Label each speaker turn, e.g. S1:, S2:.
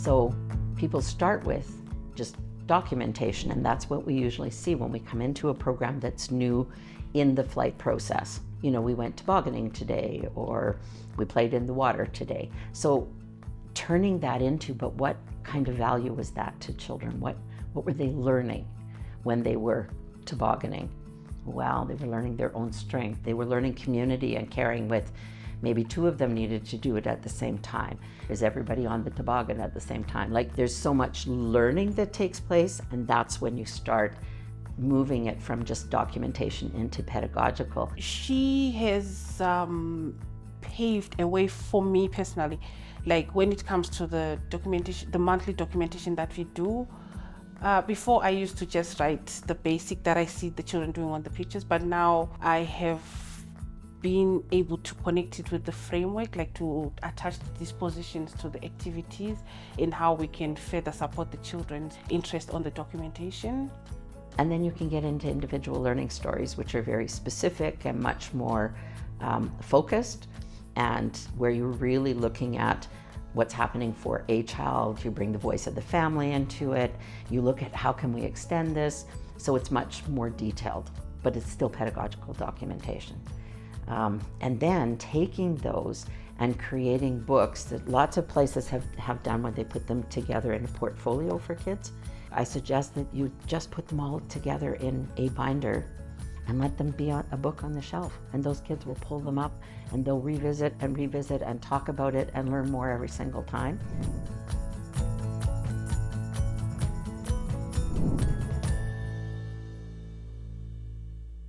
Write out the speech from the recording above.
S1: So people start with just documentation, and that's what we usually see when we come into a program that's new in the flight process. You know, we went tobogganing today, or we played in the water today. So turning that into, but what kind of value was that to children? What were they learning when they were tobogganing? Well, they were learning their own strength. They were learning community and caring with, maybe two of them needed to do it at the same time. Is everybody on the toboggan at the same time? Like, there's so much learning that takes place, and that's when you start moving it from just documentation into pedagogical.
S2: She has paved a way for me personally. Like, when it comes to the documentation, the monthly documentation that we do, before I used to just write the basic that I see the children doing on the pictures, but now I have been able to connect it with the framework, like to attach the dispositions to the activities and how we can further support the children's interest on the documentation.
S1: And then you can get into individual learning stories, which are very specific and much more focused, and where you're really looking at what's happening for a child. You bring the voice of the family into it. You look at how can we extend this. So it's much more detailed, but it's still pedagogical documentation. And then taking those and creating books that lots of places have done when they put them together in a portfolio for kids. I suggest that you just put them all together in a binder and let them be a book on the shelf. And those kids will pull them up and they'll revisit and talk about it and learn more every single time.